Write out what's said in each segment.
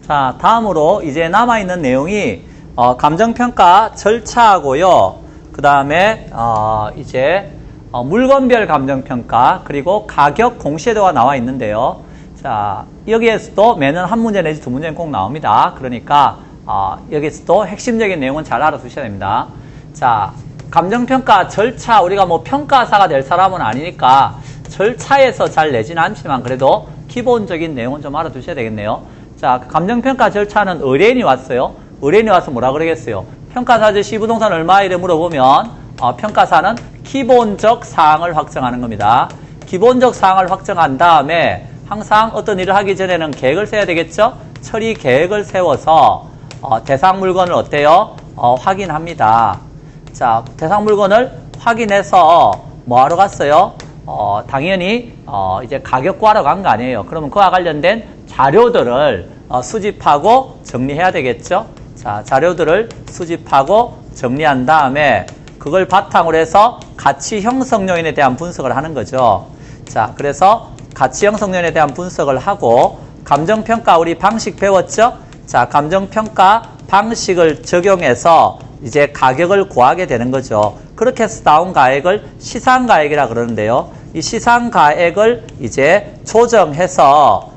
자, 다음으로 이제 남아있는 내용이 감정평가 절차하고요. 그 다음에 이제 물건별 감정평가 그리고 가격 공시에도가 나와 있는데요. 자, 여기에서도 매는 한 문제 내지 두 문제는 꼭 나옵니다. 그러니까 여기에서도 핵심적인 내용은 잘 알아두셔야 됩니다. 자, 감정평가 절차, 우리가 뭐 평가사가 될 사람은 아니니까 절차에서 잘 내지는 않지만 그래도 기본적인 내용은 좀 알아두셔야 되겠네요. 자, 감정평가 절차는 의뢰인이 왔어요. 의뢰인이 와서 뭐라 그러겠어요? 평가사 아저씨 부동산 얼마? 이래 물어보면 평가사는 기본적 사항을 확정하는 겁니다. 기본적 사항을 확정한 다음에 항상 어떤 일을 하기 전에는 계획을 세워야 되겠죠? 처리 계획을 세워서 대상 물건을 어때요? 확인합니다. 자, 대상 물건을 확인해서 뭐 하러 갔어요? 당연히 이제 가격 구하러 간 거 아니에요. 그러면 그와 관련된 자료들을 수집하고 정리해야 되겠죠? 자, 자료들을 수집하고 정리한 다음에 그걸 바탕으로 해서 가치 형성 요인에 대한 분석을 하는 거죠. 자, 그래서 가치 형성 요인에 대한 분석을 하고 감정평가 우리 방식 배웠죠? 자, 감정평가 방식을 적용해서 이제 가격을 구하게 되는 거죠. 그렇게 해서 나온 가액을 시상가액이라 그러는데요. 이 시상가액을 이제 조정해서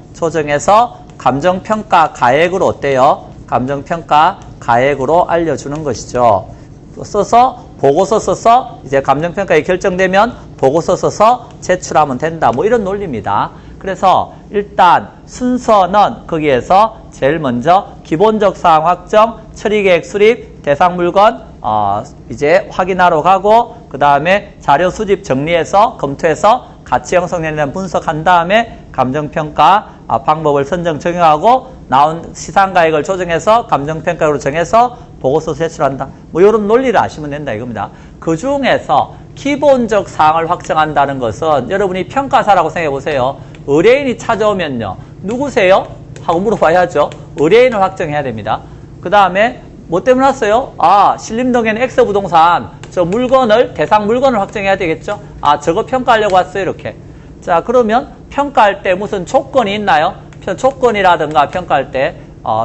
감정평가 가액으로 어때요? 감정평가 가액으로 알려주는 것이죠. 보고서 써서 이제 감정평가에 결정되면 보고서 써서 제출하면 된다. 뭐 이런 논리입니다. 그래서 일단 순서는 거기에서 제일 먼저 기본적 사항 확정, 처리계획 수립, 대상 물건 이제 확인하러 가고 그 다음에 자료 수집 정리해서 검토해서 가치 형성에 대한 분석한 다음에 감정평가 방법을 선정 적용하고 나온 시상가액을 조정해서 감정평가로 정해서 보고서 제출한다. 뭐 이런 논리를 아시면 된다 이겁니다. 그 중에서 기본적 사항을 확정한다는 것은 여러분이 평가사라고 생각해 보세요. 의뢰인이 찾아오면요. 누구세요? 하고 물어봐야죠. 의뢰인을 확정해야 됩니다. 그 다음에 뭐 때문에 왔어요? 신림동에는 X부동산 저 물건을 대상 물건을 확정해야 되겠죠? 저거 평가하려고 왔어요. 이렇게. 자, 그러면 평가할 때 무슨 조건이 있나요? 조건이라든가 평가할 때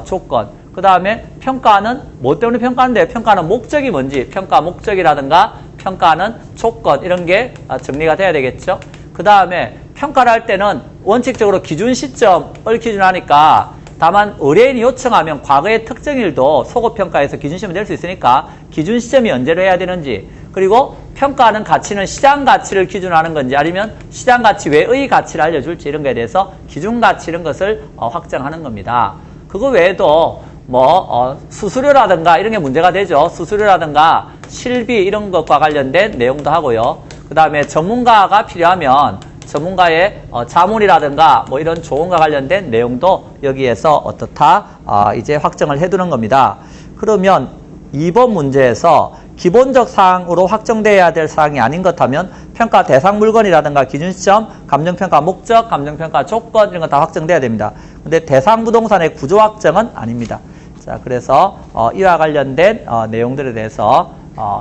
조건. 그 다음에 평가는 뭐 때문에 평가하는데 평가는 목적이 뭔지 평가 목적이라든가 평가는 조건 이런 게 정리가 돼야 되겠죠. 그 다음에 평가를 할 때는 원칙적으로 기준 시점을 기준하니까 다만 의뢰인이 요청하면 과거의 특정일도 소급평가에서 기준시험이 될 수 있으니까 기준 시점이 언제로 해야 되는지 그리고 평가하는 가치는 시장 가치를 기준하는 건지 아니면 시장 가치 외의 가치를 알려줄지 이런 거에 대해서 기준 가치 이런 것을 확정하는 겁니다. 그거 외에도 뭐 수수료라든가 이런 게 문제가 되죠. 수수료라든가 실비 이런 것과 관련된 내용도 하고요. 그 다음에 전문가가 필요하면 전문가의 자문이라든가 뭐 이런 조언과 관련된 내용도 여기에서 어떻다 이제 확정을 해두는 겁니다. 그러면 2번 문제에서 기본적 사항으로 확정돼야 될 사항이 아닌 것 하면 평가 대상 물건이라든가 기준 시점, 감정평가 목적, 감정평가 조건 이런 거 다 확정돼야 됩니다. 근데 대상 부동산의 구조 확정은 아닙니다. 자, 그래서 이와 관련된 내용들에 대해서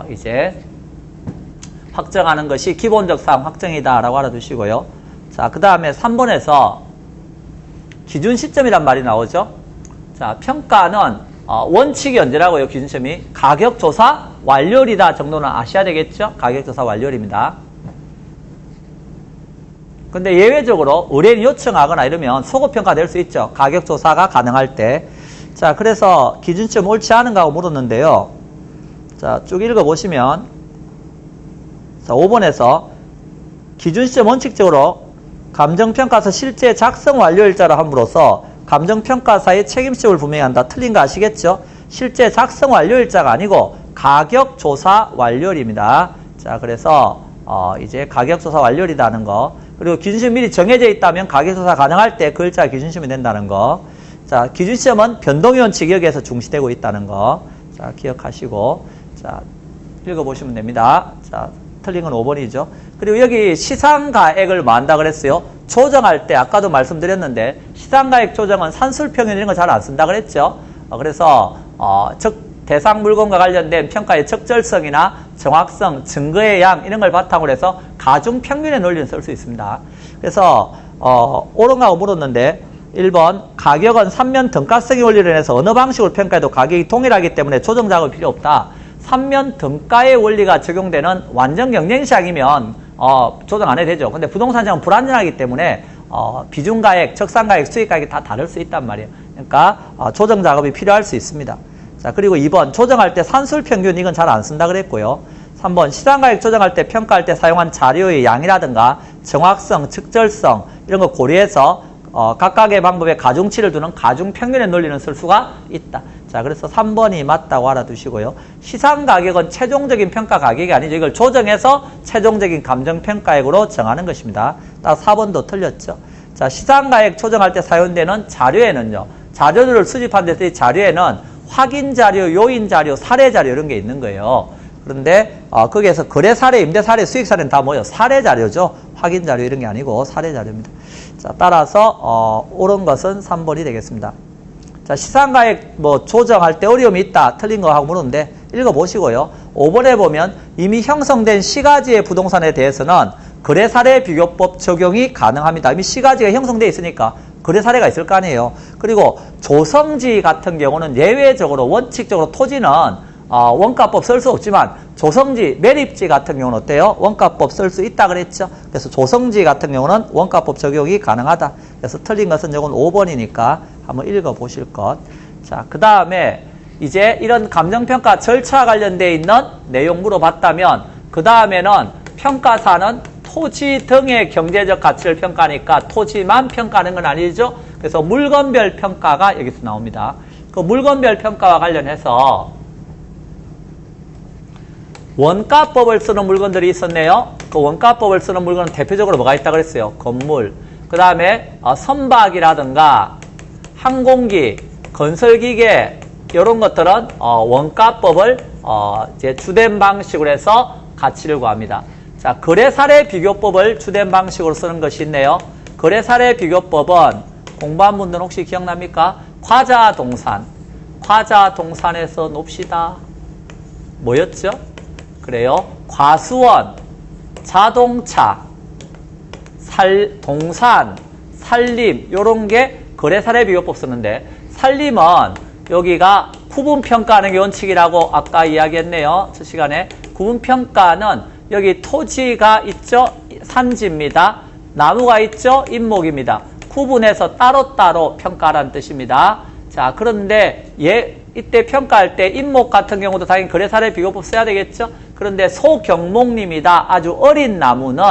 이제 확정하는 것이 기본적 사항 확정이다라고 알아두시고요. 자, 그 다음에 3번에서 기준 시점이란 말이 나오죠. 자, 평가는 원칙이 언제라고요? 기준 시점이 가격조사 완료일이다 정도는 아셔야 되겠죠? 가격조사 완료일입니다. 근데 예외적으로 의뢰인이 요청하거나 이러면 소급평가 될 수 있죠. 가격조사가 가능할 때. 자, 그래서 기준 시점 옳지 않은가 하고 물었는데요. 자, 쭉 읽어보시면 자, 5번에서 기준 시점 원칙적으로 감정평가서 실제 작성 완료일자로 함으로써 감정평가사의 책임심을 분명히 한다. 틀린 거 아시겠죠? 실제 작성 완료일자가 아니고 가격조사 완료일입니다. 자, 그래서 이제 가격조사 완료일이라는 거. 그리고 기준시험 미리 정해져 있다면 가격조사 가능할 때 그 일자가 기준시험이 된다는 거. 자, 기준시험은 변동의 원칙이 여기에서 중시되고 있다는 거. 자, 기억하시고. 자, 읽어보시면 됩니다. 자, 틀린 건 5번이죠. 그리고 여기 시상가액을 뭐 한다 그랬어요? 조정할 때 아까도 말씀드렸는데 시상가액 조정은 산술평균 이런 거 잘 안 쓴다 그랬죠. 그래서 대상 물건과 관련된 평가의 적절성이나 정확성, 증거의 양 이런 걸 바탕으로 해서 가중평균의 논리는 쓸 수 있습니다. 그래서 옳은가 하고 물었는데 1번 가격은 3면 등가성의 원리를 인해서 어느 방식으로 평가해도 가격이 동일하기 때문에 조정 작업이 필요 없다. 3면 등가의 원리가 적용되는 완전 경쟁시장이면 조정 안 해도 되죠. 근데 부동산 시장은 불안전하기 때문에 비중가액, 적산가액, 수익가액이 다 다를 수 있단 말이에요. 그러니까 조정 작업이 필요할 수 있습니다. 자, 그리고 2번 조정할 때 산술평균 이건 잘 안 쓴다 그랬고요. 3번 시장가액 조정할 때 평가할 때 사용한 자료의 양이라든가 정확성, 측절성 이런 거 고려해서 각각의 방법에 가중치를 두는 가중평균의 논리는 쓸 수가 있다. 자, 그래서 3번이 맞다고 알아두시고요. 시상가격은 최종적인 평가 가격이 아니죠. 이걸 조정해서 최종적인 감정평가액으로 정하는 것입니다. 딱 4번도 틀렸죠. 자, 시상가액 조정할 때 사용되는 자료에는요. 자료를 수집한 데서 이 자료에는 확인자료, 요인자료, 사례자료 이런 게 있는 거예요. 그런데 거기에서 거래사례, 임대사례, 수익사례는 다 뭐예요? 사례자료죠. 확인자료 이런 게 아니고 사례자료입니다. 자, 따라서 옳은 것은 3번이 되겠습니다. 자, 시상가액 조정할 때 어려움이 있다. 틀린 거 하고 물었는데 읽어보시고요. 5번에 보면 이미 형성된 시가지의 부동산에 대해서는 거래사례 비교법 적용이 가능합니다. 이미 시가지가 형성되어 있으니까 거래사례가 있을 거 아니에요. 그리고 조성지 같은 경우는 예외적으로 원칙적으로 토지는 원가법 쓸 수 없지만 조성지, 매립지 같은 경우는 어때요? 원가법 쓸 수 있다 그랬죠? 그래서 조성지 같은 경우는 원가법 적용이 가능하다. 그래서 틀린 것은 이건 5번이니까 한번 읽어보실 것. 자, 그 다음에 이제 이런 감정평가 절차와 관련되어 있는 내용 물어봤다면 그 다음에는 평가사는 토지 등의 경제적 가치를 평가하니까 토지만 평가하는 건 아니죠? 그래서 물건별 평가가 여기서 나옵니다. 그 물건별 평가와 관련해서 원가법을 쓰는 물건들이 있었네요. 그 원가법을 쓰는 물건은 대표적으로 뭐가 있다고 그랬어요? 건물, 그 다음에 선박이라든가 항공기, 건설기계 이런 것들은 원가법을 이제 주된 방식으로 해서 가치를 구합니다. 자, 거래사례 비교법을 주된 방식으로 쓰는 것이 있네요. 거래사례 비교법은 공부한 분들은 혹시 기억납니까? 과자동산, 과자동산에서 놉시다. 뭐였죠? 그래요. 과수원, 자동차, 동산, 산림 요런 게 거래사례 비교법 쓰는데 산림은 여기가 구분평가하는 게 원칙이라고 아까 이야기했네요. 저 시간에. 구분평가는 여기 토지가 있죠? 산지입니다. 나무가 있죠? 인목입니다. 구분해서 따로따로 평가하라는 뜻입니다. 자, 그런데 이때 평가할 때 인목 같은 경우도 당연히 거래사례 비교법 써야 되겠죠? 그런데 소경목림이다. 아주 어린 나무는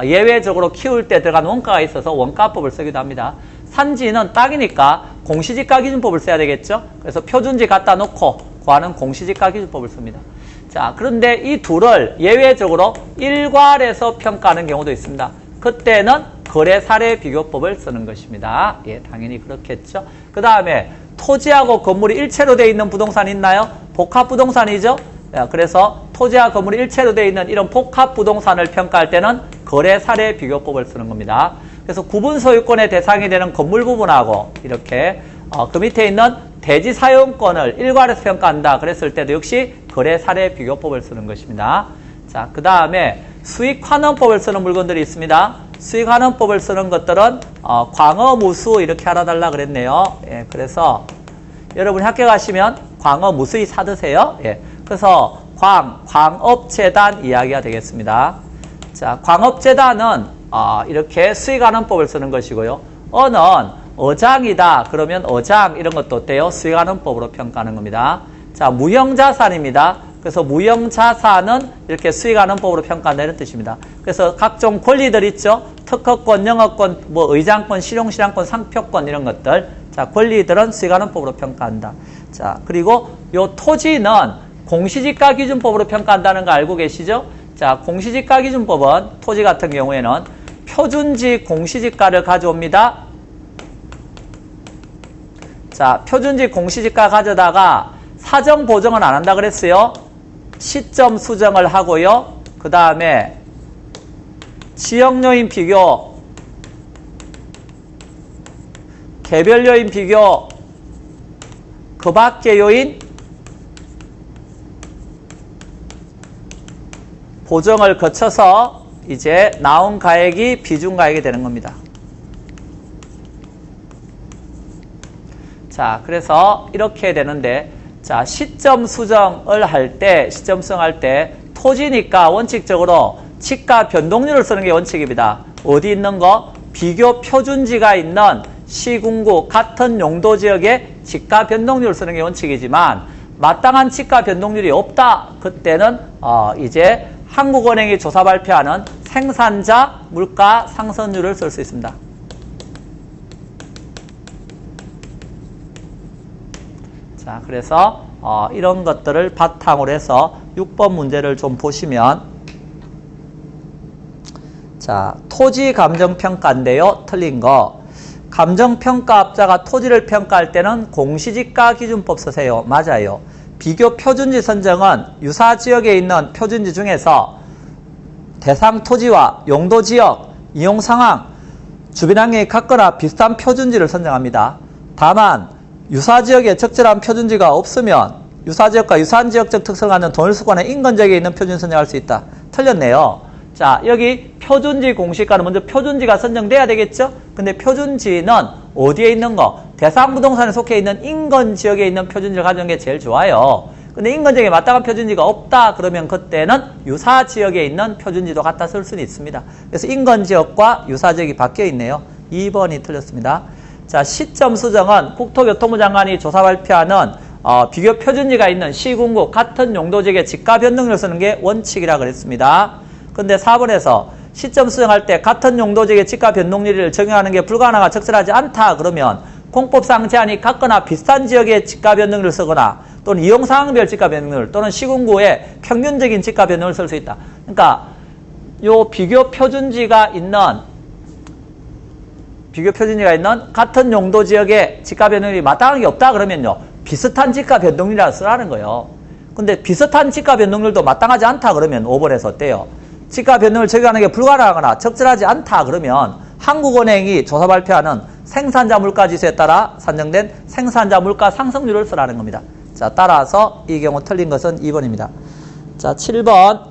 예외적으로 키울 때 들어간 원가가 있어서 원가법을 쓰기도 합니다. 산지는 땅이니까 공시지가기준법을 써야 되겠죠? 그래서 표준지 갖다 놓고 구하는 공시지가기준법을 씁니다. 자, 그런데 이 둘을 예외적으로 일괄해서 평가하는 경우도 있습니다. 그때는 거래사례 비교법을 쓰는 것입니다. 예, 당연히 그렇겠죠. 그 다음에 토지하고 건물이 일체로 되어 있는 부동산이 있나요? 복합부동산이죠. 그래서 토지와 건물이 일체로 되어 있는 이런 복합부동산을 평가할 때는 거래사례 비교법을 쓰는 겁니다. 그래서 구분소유권의 대상이 되는 건물 부분하고 이렇게 그 밑에 있는 대지 사용권을 일괄해서 평가한다 그랬을 때도 역시 거래사례 비교법을 쓰는 것입니다. 자, 그 다음에 수익환원법을 쓰는 물건들이 있습니다. 수익환원법을 쓰는 것들은 광어무수 이렇게 알아달라 그랬네요. 예, 그래서 여러분이 학교 가시면 광어무수히 사드세요. 예, 그래서 광업재단 이야기가 되겠습니다. 자, 광업재단은 이렇게 수익환원법을 쓰는 것이고요. 어는 어장이다 그러면 어장 이런 것도 어때요? 수익환원법으로 평가하는 겁니다. 자, 무형자산입니다. 그래서 무형자산은 이렇게 수익환원법으로 평가한다 이런 뜻입니다. 그래서 각종 권리들 있죠. 특허권, 영어권, 의장권, 실용실향권, 상표권 이런 것들. 자, 권리들은 수익환원법으로 평가한다. 자, 그리고 요 토지는 공시지가기준법으로 평가한다는 거 알고 계시죠? 자, 공시지가기준법은 토지 같은 경우에는 표준지 공시지가를 가져옵니다. 자, 표준지 공시지가 가져다가 사정 보정은 안 한다 그랬어요. 시점 수정을 하고요. 그 다음에 지역요인 비교, 개별 요인 비교, 그 밖의 요인 보정을 거쳐서 이제 나온 가액이 비중가액이 되는 겁니다. 자, 그래서 이렇게 되는데, 자, 시점 수정을 할 때, 토지니까 원칙적으로 지가 변동률을 쓰는 게 원칙입니다. 어디 있는 거? 비교 표준지가 있는 시군구 같은 용도 지역의 지가 변동률을 쓰는 게 원칙이지만, 마땅한 지가 변동률이 없다. 그때는, 이제 한국은행이 조사 발표하는 생산자 물가 상승률을 쓸 수 있습니다. 자, 그래서 이런 것들을 바탕으로 해서 6번 문제를 좀 보시면, 자, 토지 감정평가인데요. 틀린 거. 감정평가업자가 토지를 평가할 때는 공시지가 기준법 쓰세요. 맞아요. 비교 표준지 선정은 유사 지역에 있는 표준지 중에서 대상 토지와 용도 지역, 이용 상황, 주변 환경이 같거나 비슷한 표준지를 선정합니다. 다만 유사 지역에 적절한 표준지가 없으면 유사 지역과 유사한 지역적 특성을 갖는 동일수권의 인근 지역에 있는 표준지 선정할 수 있다. 틀렸네요. 자, 여기 표준지 공시가는 먼저 표준지가 선정돼야 되겠죠? 근데 표준지는 어디에 있는 거? 대상 부동산에 속해 있는 인근 지역에 있는 표준지를 가져온 게 제일 좋아요. 근데 인근 지역에 마땅한 표준지가 없다 그러면 그때는 유사 지역에 있는 표준지도 갖다 쓸 수는 있습니다. 그래서 인근 지역과 유사 지역이 바뀌어 있네요. 2번이 틀렸습니다. 자, 시점 수정은 국토교통부 장관이 조사 발표하는 비교 표준지가 있는 시군구 같은 용도 지역의 지가 변동률을 쓰는 게 원칙이라 그랬습니다. 근데 4번에서 시점 수정할 때 같은 용도 지역의 지가 변동률을 적용하는 게 불가능하거나 적절하지 않다 그러면 공법상 제한이 같거나 비슷한 지역의 지가 변동률을 쓰거나 또는 이용 상황별 지가 변동률 또는 시군구의 평균적인 지가 변동률을 쓸 수 있다. 그러니까 요 비교 표준지가 있는 같은 용도 지역의 지가 변동률이 마땅한 게 없다 그러면요. 비슷한 지가 변동률이라 쓰라는 거예요. 근데 비슷한 지가 변동률도 마땅하지 않다 그러면 5번에서 어때요? 지가 변동을 적용하는 게 불가능하거나 적절하지 않다 그러면 한국은행이 조사 발표하는 생산자 물가 지수에 따라 산정된 생산자 물가 상승률을 쓰라는 겁니다. 자, 따라서 이 경우 틀린 것은 2번입니다. 자, 7번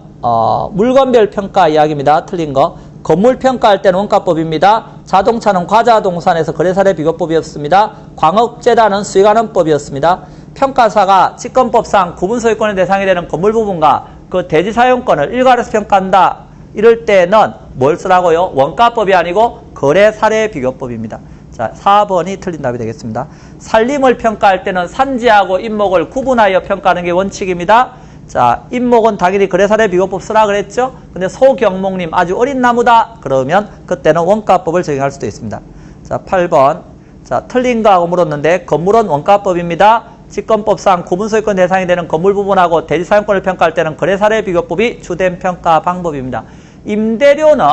물건별 평가 이야기입니다. 틀린 거. 건물 평가할 때는 원가법입니다. 자동차는 과자동산에서 거래사례 비교법이었습니다. 광업재단은 수익환원법이었습니다. 평가사가 직권법상 구분소유권의 대상이 되는 건물 부분과 그 대지 사용권을 일괄해서 평가한다. 이럴 때는 뭘 쓰라고요? 원가법이 아니고 거래사례 비교법입니다. 자, 4번이 틀린 답이 되겠습니다. 산림을 평가할 때는 산지하고 인목을 구분하여 평가하는 게 원칙입니다. 자, 인목은 당연히 거래사례 비교법 쓰라 그랬죠? 근데 소경목님 아주 어린 나무다. 그러면 그때는 원가법을 적용할 수도 있습니다. 자, 8번. 자, 틀린 거 하고 물었는데 건물은 원가법입니다. 직권법상 구분소유권 대상이 되는 건물 부분하고 대지 사용권을 평가할 때는 거래사례 비교법이 주된 평가 방법입니다. 임대료는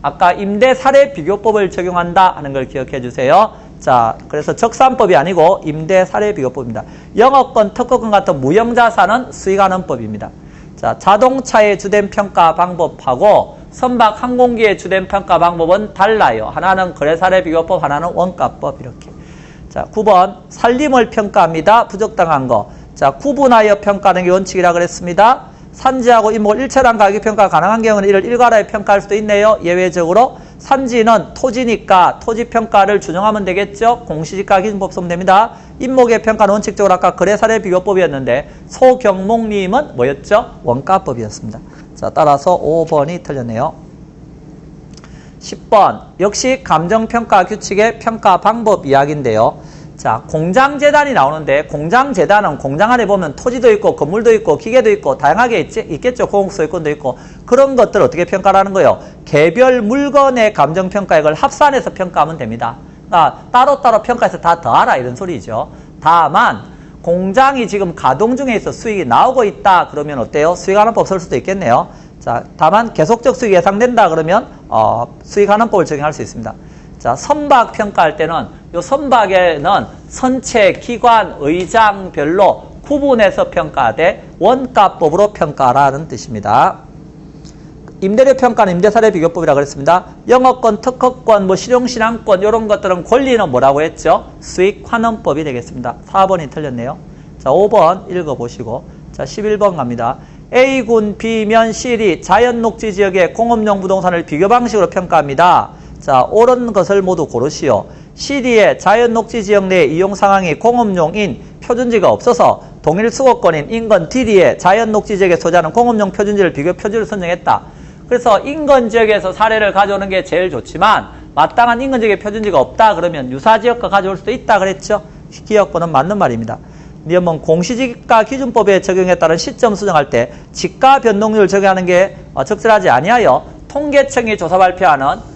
아까 임대사례 비교법을 적용한다 하는 걸 기억해 주세요. 자, 그래서 적산법이 아니고 임대사례 비교법입니다. 영업권, 특허권 같은 무형자산은 수익환원법입니다. 자, 자동차의 주된 평가 방법하고 선박 항공기의 주된 평가 방법은 달라요. 하나는 거래사례 비교법, 하나는 원가법 이렇게. 자, 9번 산림을 평가합니다. 부적당한 거. 자, 구분하여 평가하는 게 원칙이라 그랬습니다. 산지하고 인목을 일체란 가격평가 가능한 경우는 이를 일괄하여 평가할 수도 있네요. 예외적으로 산지는 토지니까 토지평가를 준용하면 되겠죠. 공시지가 기준법 쓰면 됩니다. 인목의 평가는 원칙적으로 아까 거래사례 비교법이었는데 소경목님은 뭐였죠? 원가법이었습니다. 자, 따라서 5번이 틀렸네요. 10번 역시 감정평가 규칙의 평가 방법 이야기인데요. 자, 공장재단이 나오는데 공장재단은 공장 안에 보면 토지도 있고 건물도 있고 기계도 있고 다양하게 있겠죠. 공공소유권도 있고 그런 것들을 어떻게 평가하는 거예요? 개별 물건의 감정평가액을 합산해서 평가하면 됩니다. 그러니까 따로따로 평가해서 다 더하라 이런 소리죠. 다만 공장이 지금 가동 중에 있어 수익이 나오고 있다 그러면 어때요? 수익환원법 쓸 수도 있겠네요. 자, 다만 계속적 수익이 예상된다 그러면 수익환원법을 적용할 수 있습니다. 자, 선박 평가할 때는 요 선박에는 선체, 기관, 의장별로 구분해서 평가하되 원가법으로 평가하라는 뜻입니다. 임대료 평가는 임대사례 비교법이라고 그랬습니다. 영업권, 특허권, 실용신앙권 이런 것들은 권리는 뭐라고 했죠? 수익환원법이 되겠습니다. 4번이 틀렸네요. 자, 5번 읽어보시고 자, 11번 갑니다. A군 B면 C이 자연녹지 지역의 공업용 부동산을 비교 방식으로 평가합니다. 자, 옳은 것을 모두 고르시오. CD의 자연 녹지 지역 내 이용 상황이 공업용인 표준지가 없어서 동일 수거권인 인근 DD의 자연 녹지 지역에 소재하는 공업용 표준지를 비교 표준지를 선정했다. 그래서 인근 지역에서 사례를 가져오는 게 제일 좋지만 마땅한 인근 지역에 표준지가 없다 그러면 유사 지역과 가져올 수도 있다 그랬죠. 기억번은 맞는 말입니다. 니은 공시지가 기준법에 적용에 따른 시점 수정할 때 지가 변동률 적용하는 게 적절하지 아니하여 통계청이 조사 발표하는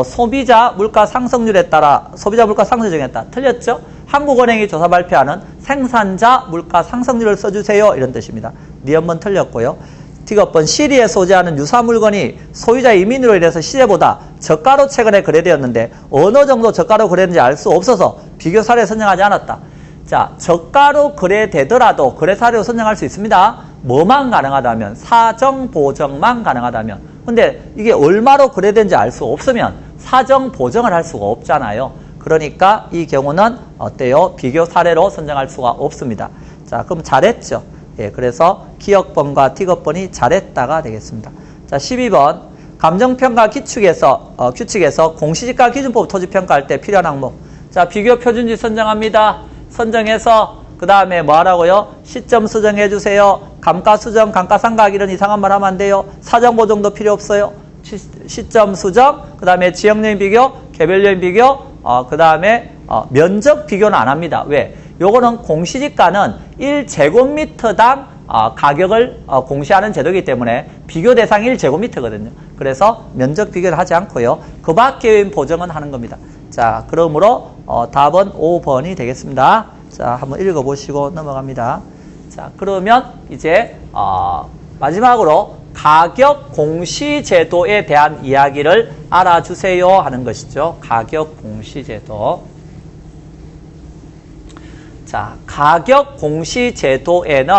소비자 물가 상승률에 따라 소비자 물가 상승 적용했다. 틀렸죠? 한국은행이 조사 발표하는 생산자 물가 상승률을 써주세요. 이런 뜻입니다. 니은번 틀렸고요. D급번 시리에 소재하는 유사 물건이 소유자 이민으로 인해서 시세보다 저가로 최근에 거래되었는데 어느 정도 저가로 거래했는지 알 수 없어서 비교 사례 선정하지 않았다. 자, 저가로 거래되더라도 거래 사례로 선정할 수 있습니다. 뭐만 가능하다면? 사정 보정만 가능하다면. 근데 이게 얼마로 거래된지 알 수 없으면 사정 보정을 할 수가 없잖아요. 그러니까 이 경우는 어때요? 비교 사례로 선정할 수가 없습니다. 자, 그럼 잘했죠? 예, 그래서 기억번과 T급번이 잘했다가 되겠습니다. 자, 12번. 감정평가 규칙에서 공시지가 기준법 토지평가할 때 필요한 항목. 자, 비교 표준지 선정합니다. 선정해서 그 다음에 뭐 하라고요? 시점 수정해 주세요. 감가수정, 감가상각 이런 이상한 말 하면 안 돼요. 사정보정도 필요 없어요. 시점 수정, 그 다음에 지역요인 비교, 개별요인 비교, 그 다음에 면적 비교는 안 합니다. 왜? 요거는 공시지가는 1제곱미터당 가격을 공시하는 제도이기 때문에 비교 대상이 1제곱미터거든요. 그래서 면적 비교를 하지 않고요. 그 밖의 보정은 하는 겁니다. 자, 그러므로 답은 5번이 되겠습니다. 자, 한번 읽어보시고 넘어갑니다. 자, 그러면 이제 마지막으로 가격 공시 제도에 대한 이야기를 알아주세요 하는 것이죠. 가격 공시 제도. 자, 가격 공시 제도에는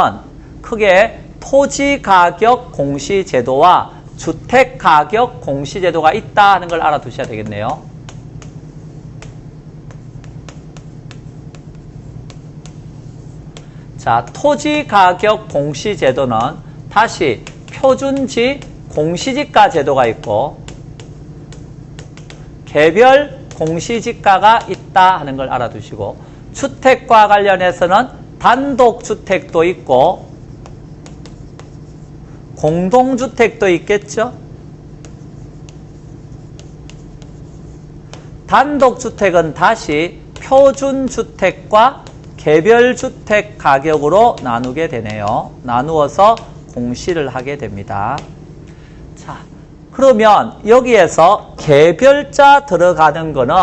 크게 토지 가격 공시 제도와 주택 가격 공시 제도가 있다 하는 걸 알아두셔야 되겠네요. 자, 토지 가격 공시 제도는 다시 표준지 공시지가 제도가 있고 개별 공시지가가 있다 하는 걸 알아두시고 주택과 관련해서는 단독주택도 있고 공동주택도 있겠죠. 단독주택은 다시 표준주택과 개별주택 가격으로 나누게 되네요. 나누어서 공시를 하게 됩니다. 자, 그러면 여기에서 개별자 들어가는 거는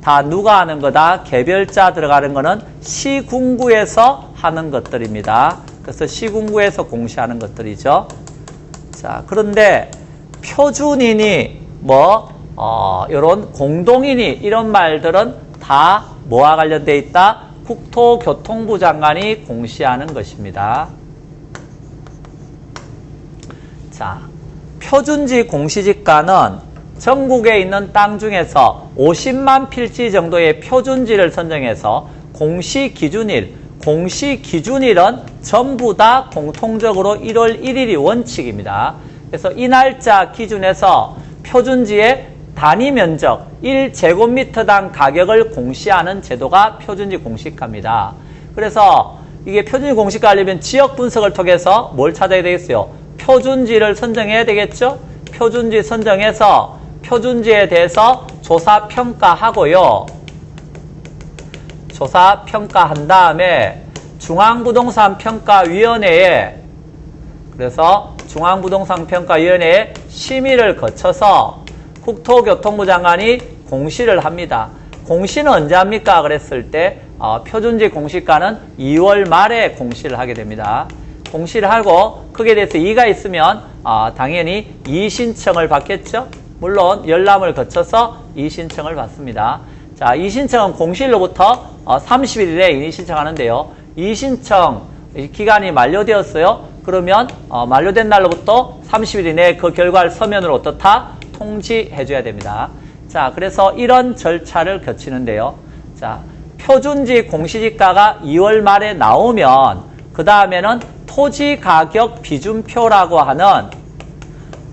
다 누가 하는 거다? 개별자 들어가는 거는 시군구에서 하는 것들입니다. 그래서 시군구에서 공시하는 것들이죠. 자, 그런데 표준인이 이런 공동인이 이런 말들은 다 뭐와 관련되어 있다? 국토교통부 장관이 공시하는 것입니다. 자, 표준지 공시지가는 전국에 있는 땅 중에서 50만 필지 정도의 표준지를 선정해서 공시기준일, 공시기준일은 전부 다 공통적으로 1월 1일이 원칙입니다. 그래서 이 날짜 기준에서 표준지의 단위 면적 1제곱미터당 가격을 공시하는 제도가 표준지 공시가입니다. 그래서 이게 표준지 공시가 하려면 지역 분석을 통해서 뭘 찾아야 되겠어요? 표준지를 선정해야 되겠죠? 표준지 선정해서 표준지에 대해서 조사 평가하고요. 조사 평가한 다음에 중앙부동산 평가위원회에 그래서 중앙부동산 평가위원회에 심의를 거쳐서 국토교통부 장관이 공시를 합니다. 공시는 언제 합니까? 그랬을 때 표준지 공시가는 2월 말에 공시를 하게 됩니다. 공시를 하고 거기에 대해서 이의가 있으면 당연히 이의신청을 받겠죠. 물론 열람을 거쳐서 이의신청을 받습니다. 자, 이의신청은 공시일로부터 30일 이내에 이의신청하는데요. 이의신청 기간이 만료되었어요. 그러면 만료된 날로부터 30일 이내에 그 결과를 서면으로 어떻다? 통지해줘야 됩니다. 자, 그래서 이런 절차를 거치는데요. 자, 표준지 공시지가가 2월 말에 나오면 그 다음에는 토지 가격 비준표라고 하는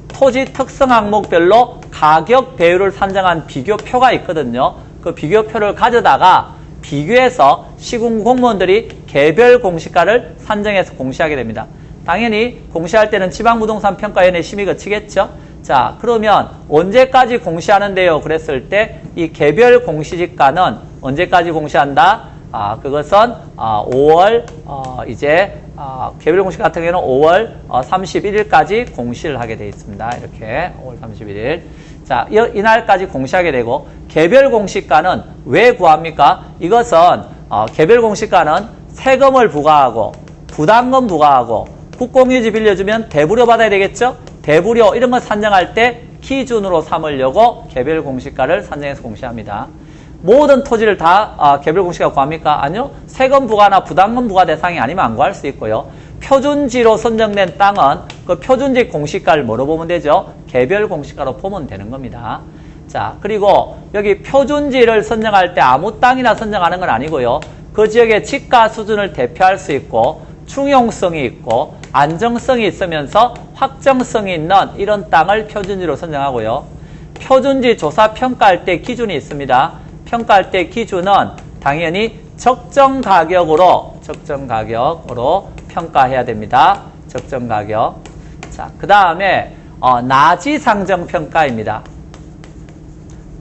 토지 특성 항목별로 가격 배율을 산정한 비교표가 있거든요. 그 비교표를 가져다가 비교해서 시군 공무원들이 개별 공시가를 산정해서 공시하게 됩니다. 당연히 공시할 때는 지방부동산평가위원회 심의 거치겠죠. 자, 그러면 언제까지 공시하는데요? 그랬을 때 이 개별 공시지가는 언제까지 공시한다? 그것은 5월 개별 공시 같은 경우는 5월 31일까지 공시를 하게 되어 있습니다. 이렇게 5월 31일. 자, 이날까지 공시하게 되고 개별 공시가는 왜 구합니까? 이것은 개별 공시가는 세금을 부과하고 부담금 부과하고 국공유지 빌려주면 대부료 받아야 되겠죠? 대부료 이런 거 산정할 때 기준으로 삼으려고 개별 공시가를 산정해서 공시합니다. 모든 토지를 다 개별 공시가 구합니까? 아니요. 세금 부과나 부담금 부과 대상이 아니면 안 구할 수 있고요. 표준지로 선정된 땅은 그 표준지 공시가를 뭐로 보면 되죠? 개별 공시가로 보면 되는 겁니다. 자, 그리고 여기 표준지를 선정할 때 아무 땅이나 선정하는 건 아니고요. 그 지역의 지가 수준을 대표할 수 있고 충용성이 있고 안정성이 있으면서 확정성이 있는 이런 땅을 표준지로 선정하고요. 표준지 조사 평가할 때 기준이 있습니다. 평가할 때 기준은 당연히 적정 가격으로 평가해야 됩니다. 적정 가격. 자, 그 다음에 나지 상정 평가입니다.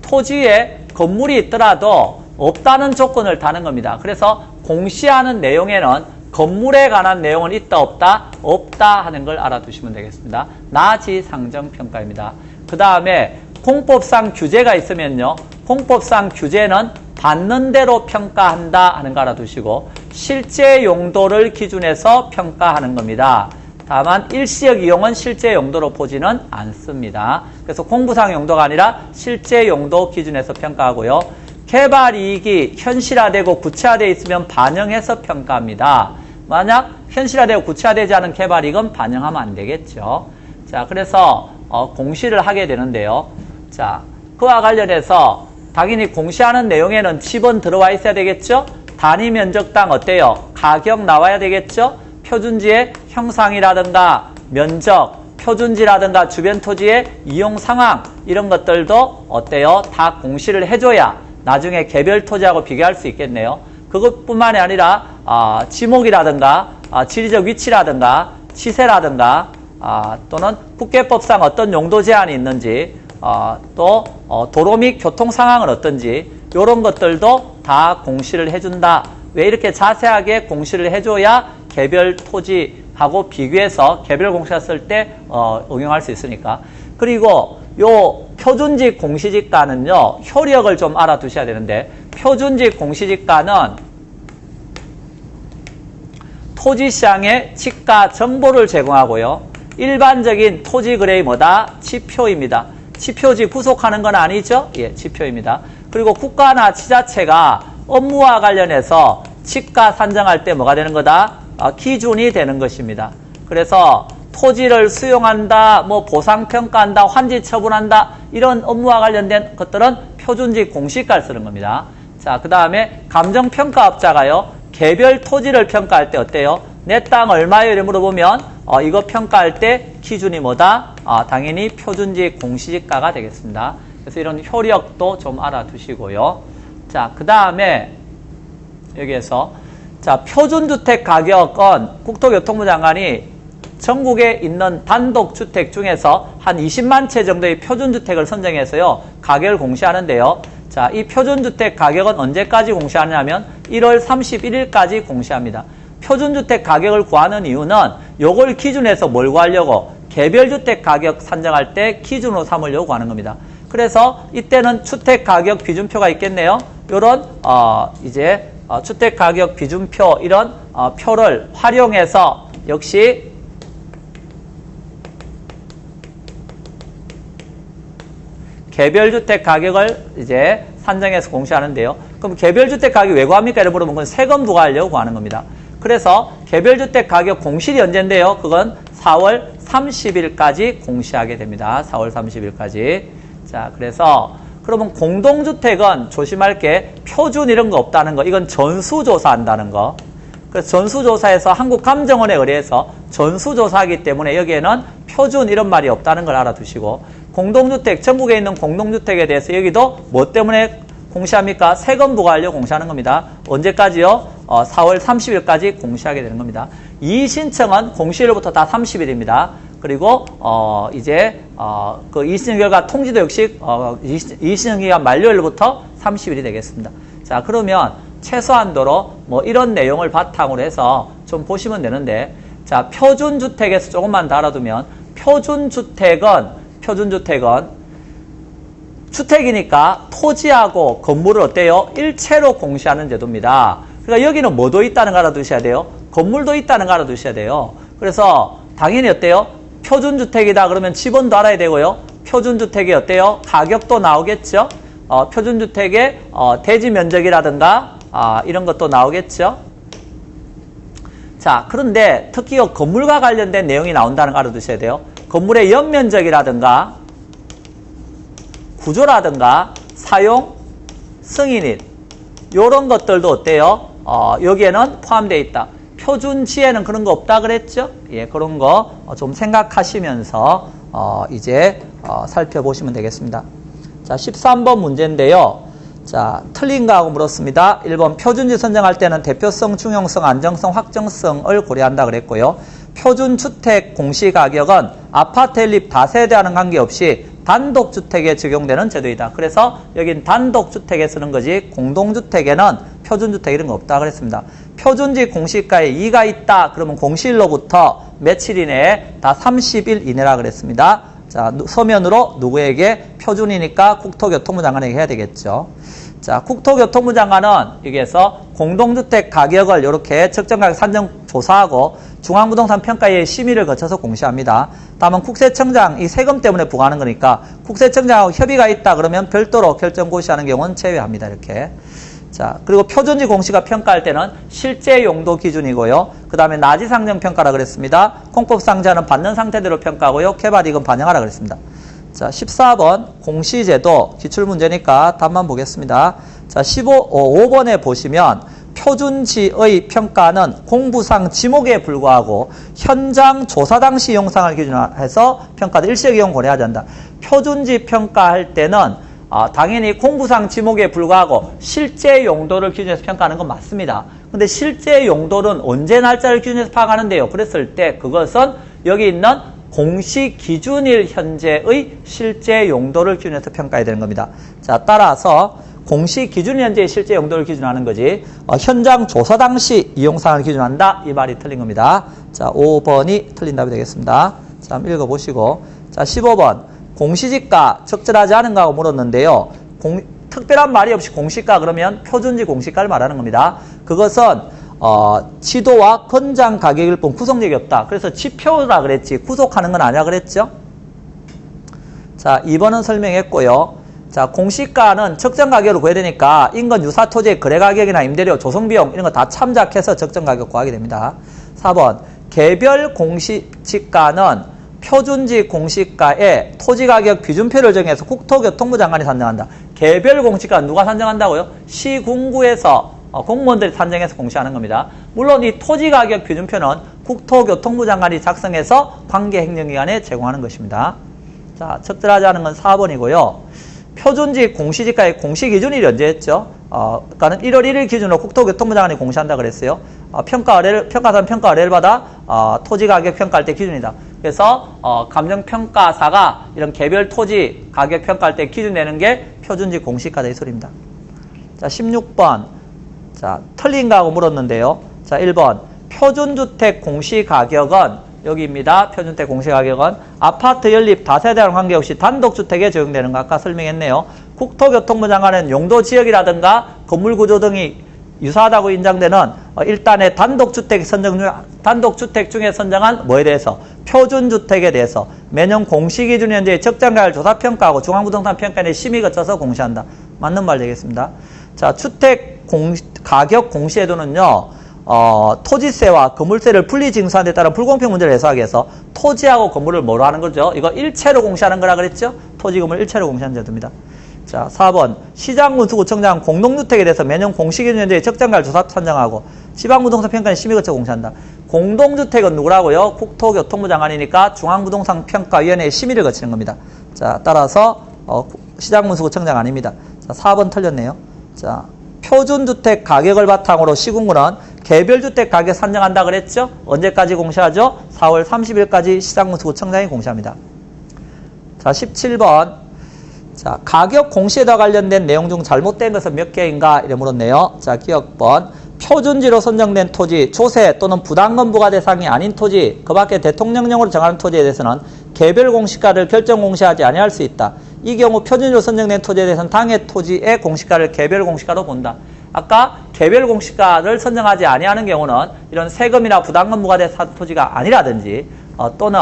토지에 건물이 있더라도 없다는 조건을 다는 겁니다. 그래서 공시하는 내용에는 건물에 관한 내용은 있다 없다? 없다 하는 걸 알아두시면 되겠습니다. 나지 상정 평가입니다. 그 다음에 공법상 규제가 있으면요. 공법상 규제는 받는 대로 평가한다 하는 거 알아두시고 실제 용도를 기준해서 평가하는 겁니다. 다만 일시적 이용은 실제 용도로 보지는 않습니다. 그래서 공부상 용도가 아니라 실제 용도 기준에서 평가하고요. 개발 이익이 현실화되고 구체화되어 있으면 반영해서 평가합니다. 만약 현실화되고 구체화되지 않은 개발 이익은 반영하면 안 되겠죠. 자, 그래서 공시를 하게 되는데요. 자, 그와 관련해서 당연히 공시하는 내용에는 집은 들어와 있어야 되겠죠. 단위 면적당 어때요? 가격 나와야 되겠죠. 표준지의 형상이라든가 면적, 표준지라든가 주변 토지의 이용 상황 이런 것들도 어때요? 다 공시를 해줘야 나중에 개별 토지하고 비교할 수 있겠네요. 그것뿐만이 아니라 지목이라든가 지리적 위치라든가 시세라든가 또는 국계법상 어떤 용도 제한이 있는지 또 도로 및 교통 상황은 어떤지 이런 것들도 다 공시를 해준다. 왜 이렇게 자세하게 공시를 해줘야 개별 토지하고 비교해서 개별 공시를 쓸 때 응용할 수 있으니까. 그리고 요 표준지 공시지가는요. 효력을 좀 알아두셔야 되는데 표준지 공시지가는 토지시장의 지가 정보를 제공하고요. 일반적인 토지 거래의 뭐다? 지표입니다. 지표지 구속하는 건 아니죠? 예, 지표입니다. 그리고 국가나 지자체가 업무와 관련해서 지가 산정할 때 뭐가 되는 거다? 기준이 되는 것입니다. 그래서 토지를 수용한다, 뭐 보상평가한다, 환지 처분한다 이런 업무와 관련된 것들은 표준지 공시가를 쓰는 겁니다. 자, 그 다음에 감정평가업자가요. 개별 토지를 평가할 때 어때요? 내 땅 얼마예요? 이렇게 물어보면 이거 평가할 때 기준이 뭐다? 당연히 표준지 공시지가가 되겠습니다. 그래서 이런 효력도 좀 알아두시고요. 자, 그 다음에 여기에서 자, 표준주택 가격은 국토교통부 장관이 전국에 있는 단독주택 중에서 한 20만 채 정도의 표준주택을 선정해서요. 가격을 공시하는데요. 자, 이 표준주택 가격은 언제까지 공시하냐면 1월 31일까지 공시합니다. 표준주택 가격을 구하는 이유는 요걸 기준해서 뭘 구하려고? 개별주택 가격 산정할 때 기준으로 삼으려고 하는 겁니다. 그래서 이때는 주택가격 비준표가 있겠네요. 요런 주택가격 비준표 이런 표를 활용해서 역시 개별주택 가격을 이제 산정해서 공시하는데요. 그럼 개별주택 가격이 왜 구합니까? 이렇게 물어보면 그건 세금 부과하려고 구하는 겁니다. 그래서 개별주택 가격 공실이 언젠데요? 그건 4월 30일까지 공시하게 됩니다. 4월 30일까지. 자, 그래서 그러면 공동주택은 조심할 게 표준 이런 거 없다는 거. 이건 전수조사한다는 거. 그래서 전수조사에서 한국감정원에 의뢰해서 전수조사하기 때문에 여기에는 표준 이런 말이 없다는 걸 알아두시고 공동주택, 전국에 있는 공동주택에 대해서 여기도 뭐 때문에 공시합니까? 세금 부과하려고 공시하는 겁니다. 언제까지요? 4월 30일까지 공시하게 되는 겁니다. 이 신청은 공시일부터 다 30일입니다. 그리고 그 이신청 결과 통지도 역시 이신청 기간 만료일부터 30일이 되겠습니다. 자, 그러면 최소한도로 뭐 이런 내용을 바탕으로 해서 좀 보시면 되는데, 자, 표준주택에서 조금만 더 알아두면, 표준주택은 주택이니까 토지하고 건물을 어때요? 일체로 공시하는 제도입니다. 그러니까 여기는 뭐도 있다는 거 알아두셔야 돼요. 건물도 있다는 거 알아두셔야 돼요. 그래서 당연히 어때요? 표준주택이다 그러면 지번도 알아야 되고요. 표준주택이 어때요? 가격도 나오겠죠. 표준주택의 대지 면적이라든가 이런 것도 나오겠죠. 자, 그런데 특히 건물과 관련된 내용이 나온다는 거 알아두셔야 돼요. 건물의 연면적이라든가 구조라든가 사용 승인인 이런 것들도 어때요? 여기에는 포함되어 있다. 표준지에는 그런 거 없다 그랬죠? 예, 그런 거 좀 생각하시면서 살펴보시면 되겠습니다. 자, 13번 문제인데요. 자, 틀린 거 하고 물었습니다. 1번 표준지 선정할 때는 대표성, 중용성, 안정성, 확정성을 고려한다 그랬고요. 표준주택 공시가격은 아파트 연립 다세대와는 관계없이 단독주택에 적용되는 제도이다. 그래서 여긴 단독주택에 쓰는 거지 공동주택에는 표준주택 이런 거 없다 그랬습니다. 표준지 공시가에 2가 있다. 그러면 공시일로부터 며칠 이내에 다 30일 이내라 그랬습니다. 자, 서면으로 누구에게? 표준이니까 국토교통부 장관에게 해야 되겠죠. 자, 국토교통부 장관은 여기에서 공동주택 가격을 이렇게 적정가격 산정 조사하고 중앙부동산 평가의 심의를 거쳐서 공시합니다. 다만 국세청장 이 세금 때문에 부과하는 거니까 국세청장하고 협의가 있다 그러면 별도로 결정 고시하는 경우는 제외합니다. 이렇게. 자, 그리고 표준지 공시가 평가할 때는 실제 용도 기준이고요. 그 다음에 나지상정 평가라 그랬습니다. 공법상자는 받는 상태대로 평가하고요. 개발이익은 반영하라 그랬습니다. 자, 14번 공시제도 기출문제니까 답만 보겠습니다. 자, 5번에 보시면 표준지의 평가는 공부상 지목에 불과하고 현장 조사 당시 영상을 기준으로 해서 평가도 일시적용 고려하지 않는다. 표준지 평가할 때는 당연히 공부상 지목에 불과하고 실제 용도를 기준해서 평가하는 건 맞습니다. 근데 실제 용도는 언제 날짜를 기준해서 파악하는데요. 그랬을 때 그것은 여기 있는 공시 기준일 현재의 실제 용도를 기준해서 평가해야 되는 겁니다. 자, 따라서 공시 기준 현재의 실제 용도를 기준하는 거지 현장 조사 당시 이용사항을 기준한다. 이 말이 틀린 겁니다. 자, 5번이 틀린 답이 되겠습니다. 자, 한번 읽어보시고. 자, 15번 공시지가 적절하지 않은가 하고 물었는데요. 특별한 말이 없이 공시가 그러면 표준지 공시가를 말하는 겁니다. 그것은 지도와 건장 가격일 뿐 구성력이 없다. 그래서 지표라 그랬지 구속하는 건 아니야 그랬죠? 자, 2번은 설명했고요. 자, 공시가는 적정 가격을 구해야 되니까 인근 유사 토지의 거래 가격이나 임대료, 조성비용 이런 거 다 참작해서 적정 가격 구하게 됩니다. 4번 개별 공시지가는 표준지 공시가에 토지가격 기준표를 정해서 국토교통부 장관이 산정한다. 개별 공시가 누가 산정한다고요? 시군구에서 공무원들이 산정해서 공시하는 겁니다. 물론 이 토지가격 기준표는 국토교통부 장관이 작성해서 관계행정기관에 제공하는 것입니다. 자, 적절하지 않은 건 4번이고요. 표준지 공시지가의 공시기준일이 언제였죠? 그러니까는 1월 1일 기준으로 국토교통부 장관이 공시한다 그랬어요. 평가사는 평가 의뢰를 받아 토지가격 평가할 때 기준이다. 그래서 감정평가사가 이런 개별 토지 가격 평가할 때 기준 내는 게 표준지 공시가다 이 소리입니다. 자, 16번. 자, 틀린가 하고 물었는데요. 자, 1번. 표준주택 공시가격은 여기입니다. 표준주택 공시가격은 아파트 연립 다세대와는 관계없이 단독주택에 적용되는 거 아까 설명했네요. 국토교통부 장관은 용도지역이라든가 건물구조 등이 유사하다고 인정되는 일단의 단독주택 중에 선정한 뭐에 대해서? 표준주택에 대해서 매년 공시기준 현재의 적정가를 조사평가하고 중앙부동산 평가에 심의 거쳐서 공시한다. 맞는 말 되겠습니다. 자, 주택 가격 공시에도는요. 토지세와 건물세를 분리 징수하는 데 따른 불공평 문제를 해소하기 위해서 토지하고 건물을 뭐로 하는 거죠? 이거 일체로 공시하는 거라 그랬죠? 토지, 건물 일체로 공시하는 제도입니다. 자, 4번. 시장군수구청장 공동주택에 대해서 매년 공시기준 현재의 적정가를 조사 선정하고 지방부동산 평가에 심의 거쳐 공시한다. 공동주택은 누구라고요? 국토교통부 장관이니까 중앙부동산 평가위원회의 심의를 거치는 겁니다. 자, 따라서 시장군수구청장 아닙니다. 자, 4번 틀렸네요. 자, 표준주택 가격을 바탕으로 시군구는 개별주택 가격 산정한다 그랬죠? 언제까지 공시하죠? 4월 30일까지 시장문수구청장이 공시합니다. 자, 17번. 자, 가격 공시에다 관련된 내용 중 잘못된 것은 몇 개인가? 이래 물었네요. 자, 기억번. 표준지로 선정된 토지, 조세 또는 부담금 부과 대상이 아닌 토지, 그 밖에 대통령령으로 정하는 토지에 대해서는 개별 공시가를 결정 공시하지 아니할 수 있다. 이 경우 표준지로 선정된 토지에 대해서는 당해 토지의 공시가를 개별 공시가로 본다. 아까 개별 공시가를 선정하지 아니하는 경우는 이런 세금이나 부담금 부과된 토지가 아니라든지 또는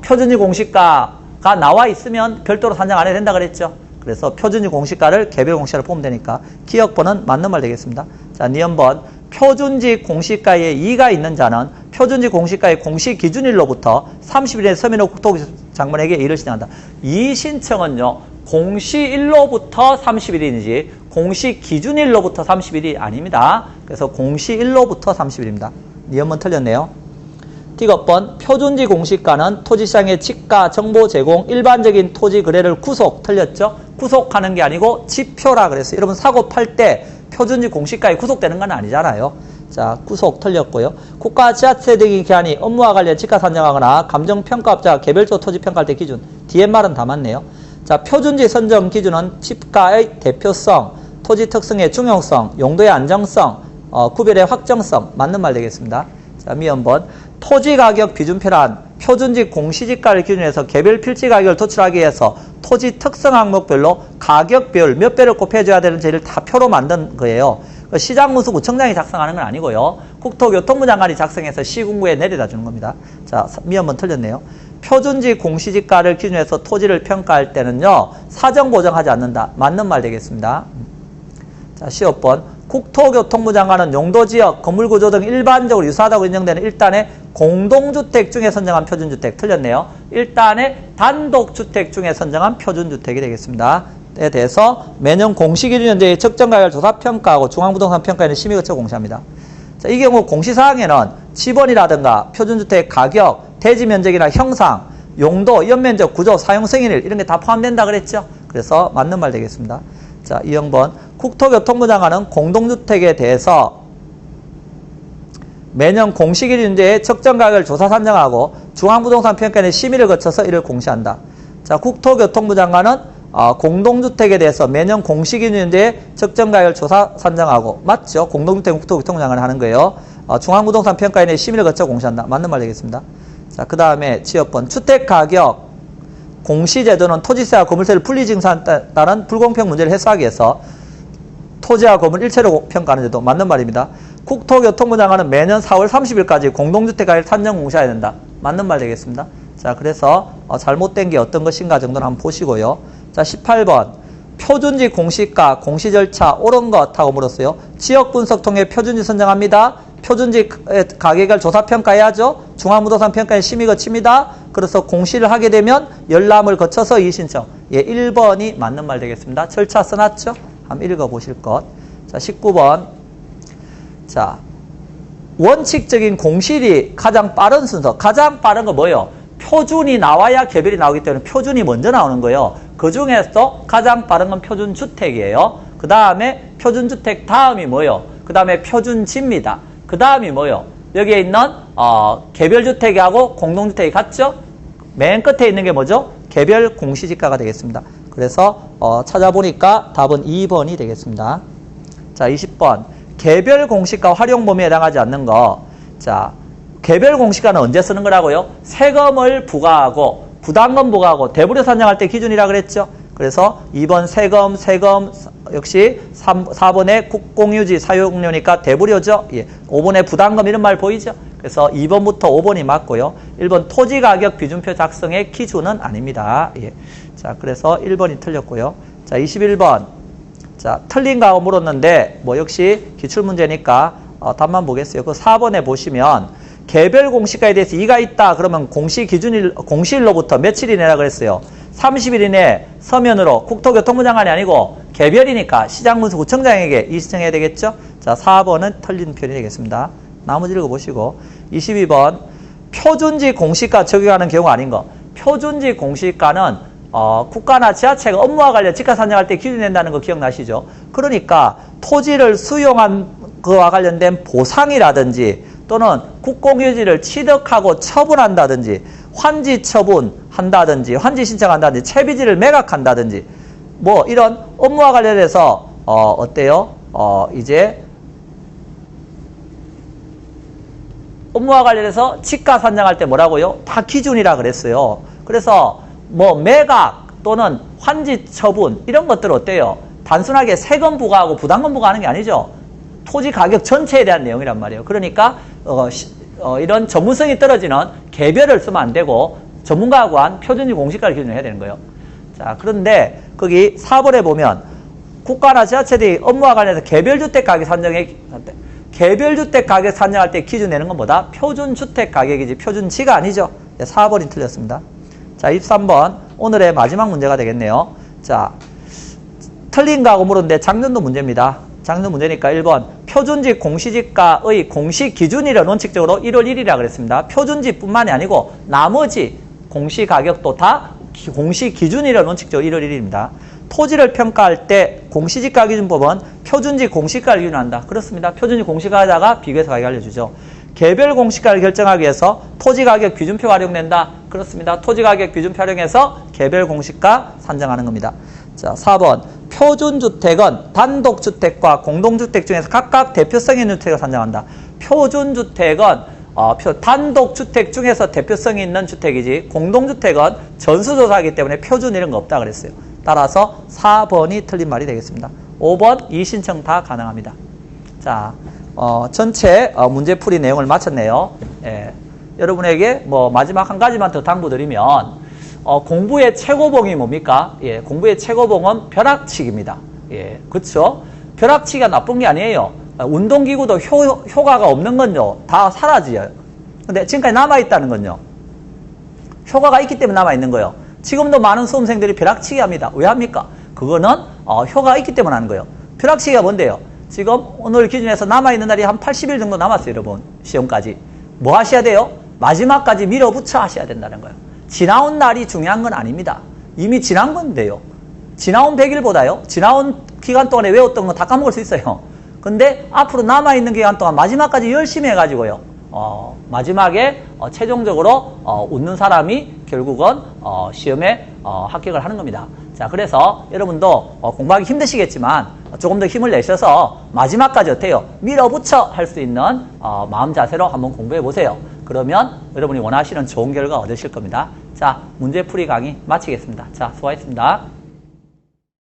표준지 공시가가 나와 있으면 별도로 산정 안 해야 된다 그랬죠. 그래서 표준지 공시가를 개별 공시가로 보면 되니까 기억번은 맞는 말 되겠습니다. 자, 니은번. 표준지 공시가에 이의가 있는 자는 표준지 공시가의 공시 기준일로부터 30일에 서민호 국토부장관에게 이의를 신청한다. 이 신청은요, 공시일로부터 30일이지 공시 기준일로부터 30일이 아닙니다. 그래서 공시일로부터 30일입니다. 니은번 틀렸네요. T급번. 표준지 공시가는 토지시장의 지가 정보 제공 일반적인 토지 거래를 구속. 틀렸죠? 구속하는 게 아니고 지표라 그랬어요. 여러분 사고 팔 때 표준지 공시가에 구속되는 건 아니잖아요. 자, 구속 틀렸고요. 국가 지자체 등의 기관이 업무와 관련 지가 산정하거나 감정평가업자가 개별적으로 토지 평가할 때 기준. 뒤에 말은 다 맞네요. 자, 표준지 선정 기준은 지가의 대표성, 토지 특성의 중요성, 용도의 안정성, 구별의 확정성. 맞는 말 되겠습니다. 자, 미연번. 토지 가격 비준표란 표준지 공시지가를 기준으로 해서 개별 필지 가격을 도출하기 위해서 토지 특성 항목별로 가격 비율 몇 배를 곱해줘야 되는지를 다 표로 만든 거예요. 시장문수구청장이 작성하는 건 아니고요. 국토교통부 장관이 작성해서 시군구에 내려다 주는 겁니다. 자, 미연번 틀렸네요. 표준지 공시지가를 기준으로 해서 토지를 평가할 때는요, 사정 보정하지 않는다. 맞는 말 되겠습니다. 자, 15번. 국토교통부 장관은 용도지역, 건물구조 등 일반적으로 유사하다고 인정되는 일단의 공동주택 중에 선정한 표준주택. 틀렸네요. 일단의 단독주택 중에 선정한 표준주택이 되겠습니다. 에 대해서 매년 공시기준 현재의 적정가격을 조사평가하고 중앙부동산 평가에는 심의 거쳐 공시합니다. 자, 이 경우 공시사항에는 지번이라든가 표준주택 가격, 대지면적이나 형상, 용도, 연면적, 구조, 사용승인일 이런 게 다 포함된다 그랬죠. 그래서 맞는 말 되겠습니다. 자, 2형번. 국토교통부 장관은 공동주택에 대해서 매년 공시기준제의 적정가격을 조사 산정하고 중앙부동산 평가에 심의를 거쳐서 이를 공시한다. 자, 국토교통부 장관은 공동주택에 대해서 매년 공시기준제의 적정가격을 조사 산정하고, 맞죠? 공동주택 국토교통부 장관이 하는 거예요. 중앙부동산 평가에 심의를 거쳐 공시한다. 맞는 말 되겠습니다. 자, 그 다음에 지역번. 주택가격 공시제도는 토지세와 건물세를 분리징수하는 따른 불공평 문제를 해소하기 위해서 토지와 건물 일체로 평가하는 제도. 맞는 말입니다. 국토교통부 장관은 매년 4월 30일까지 공동주택 가격 산정 공시해야 된다. 맞는 말 되겠습니다. 자, 그래서 잘못된 게 어떤 것인가 정도는 한번 보시고요. 자, 18번. 표준지 공시가, 공시 절차 옳은 것 하고 물었어요. 지역 분석 통해 표준지 선정합니다. 표준지 가격을 조사 평가해야죠. 중앙부동산 평가에 심의 거칩니다. 그래서 공시를 하게 되면 열람을 거쳐서 이의신청. 예, 1번이 맞는 말 되겠습니다. 절차 써놨죠? 한번 읽어보실 것. 자, 19번. 자, 원칙적인 공실이 가장 빠른 순서. 가장 빠른 거 뭐예요? 표준이 나와야 개별이 나오기 때문에 표준이 먼저 나오는 거예요. 그 중에서 가장 빠른 건 표준주택이에요. 그 다음에 표준주택 다음이 뭐예요? 그 다음에 표준지입니다. 그 다음이 뭐예요? 여기에 있는 개별주택하고 공동주택이 같죠? 맨 끝에 있는 게 뭐죠? 개별 공시지가가 되겠습니다. 그래서 찾아보니까 답은 2번이 되겠습니다. 자, 20번. 개별 공시가 활용 범위에 해당하지 않는 거. 자, 개별 공시가는 언제 쓰는 거라고요? 세금을 부과하고 부담금 부과하고 대부료 산정할 때 기준이라 그랬죠. 그래서 2번 세금 역시 4번에 국공유지 사용료니까 대부료죠. 예. 5번에 부담금 이런 말 보이죠? 그래서 2번부터 5번이 맞고요. 1번 토지가격 비준표 작성의 기준은 아닙니다. 예. 자, 그래서 1번이 틀렸고요. 자, 21번. 자, 틀린가 하고 물었는데 뭐 역시 기출문제니까 답만 보겠어요. 그 4번에 보시면 개별 공시가에 대해서 이의가 있다. 그러면 공시일로부터 며칠 이내라 그랬어요. 30일 이내 서면으로 국토교통부 장관이 아니고 개별이니까 시장문수구청장에게 이의신청해야 되겠죠. 자, 4번은 틀린 편이 되겠습니다. 나머지 읽어보시고. 22번. 표준지 공시가 적용하는 경우 아닌 거. 표준지 공시가는 국가나 지자체가 업무와 관련 지가 산정할 때 기준이 낸다는 거 기억나시죠? 그러니까 토지를 수용한 그와 관련된 보상이라든지 또는 국공유지를 취득하고 처분한다든지 환지 처분한다든지 환지 신청한다든지 채비지를 매각한다든지 뭐 이런 업무와 관련해서 어때요? 이제 업무와 관련해서 지가 산정할 때 뭐라고요? 다 기준이라 그랬어요. 그래서 뭐 매각 또는 환지 처분 이런 것들 어때요? 단순하게 세금 부과하고 부담금 부과하는 게 아니죠. 토지 가격 전체에 대한 내용이란 말이에요. 그러니까 이런 전문성이 떨어지는 개별을 쓰면 안 되고 전문가하고 한 표준지 공시가를 기준으로 해야 되는 거예요. 자, 그런데 거기 4번에 보면 국가나 지자체들이 업무와 관련해서 개별주택 가격 산정에 개별주택 가격 산정할 때 기준 내는 건 뭐다? 표준주택 가격이지 표준지가 아니죠. 4번이 틀렸습니다. 자, 23번 오늘의 마지막 문제가 되겠네요. 자, 틀린가 하고 물었는데 작년도 문제입니다. 작년 문제니까 1번 표준지 공시지가의 공시기준일은 원칙적으로 1월 1일이라 그랬습니다. 표준지뿐만이 아니고 나머지 공시가격도 다 공시기준일은 원칙적으로 1월 1일입니다. 토지를 평가할 때 공시지가 기준법은 표준지 공시가를 기준한다. 그렇습니다. 표준지 공시가에다가 비교해서 가격 알려주죠. 개별 공시가를 결정하기 위해서 토지가격 기준표가 활용된다. 그렇습니다. 토지가격 기준표 활용해서 개별 공시가 산정하는 겁니다. 자, 4번 표준주택은 단독주택과 공동주택 중에서 각각 대표성 있는 주택을 산정한다. 표준주택은 단독주택 중에서 대표성이 있는 주택이지 공동주택은 전수조사이기 때문에 표준 이런 거 없다 그랬어요. 따라서 4번이 틀린 말이 되겠습니다. 5번 이신청 다 가능합니다. 자, 전체 문제풀이 내용을 마쳤네요. 예, 여러분에게 뭐 마지막 한 가지만 더 당부드리면 공부의 최고봉이 뭡니까? 예, 공부의 최고봉은 벼락치기입니다. 예, 그쵸? 벼락치기가 나쁜 게 아니에요. 운동기구도 효과가 없는 건요, 다 사라져요. 근데 지금까지 남아있다는 건요, 효과가 있기 때문에 남아있는 거예요. 지금도 많은 수험생들이 벼락치기 합니다. 왜 합니까? 그거는 효과가 있기 때문에 하는 거예요. 벼락치기가 뭔데요? 지금 오늘 기준에서 남아있는 날이 한 80일 정도 남았어요, 여러분. 시험까지. 뭐 하셔야 돼요? 마지막까지 밀어붙여 하셔야 된다는 거예요. 지나온 날이 중요한 건 아닙니다. 이미 지난 건데요. 지나온 100일보다요. 지나온 기간 동안에 외웠던 거 다 까먹을 수 있어요. 근데 앞으로 남아있는 기간 동안 마지막까지 열심히 해가지고요. 마지막에 최종적으로 웃는 사람이 결국은 시험에 합격을 하는 겁니다. 자, 그래서 여러분도 공부하기 힘드시겠지만 조금 더 힘을 내셔서 마지막까지 어때요? 밀어붙여 할 수 있는 마음 자세로 한번 공부해 보세요. 그러면 여러분이 원하시는 좋은 결과 얻으실 겁니다. 자, 문제풀이 강의 마치겠습니다. 자, 수고하셨습니다.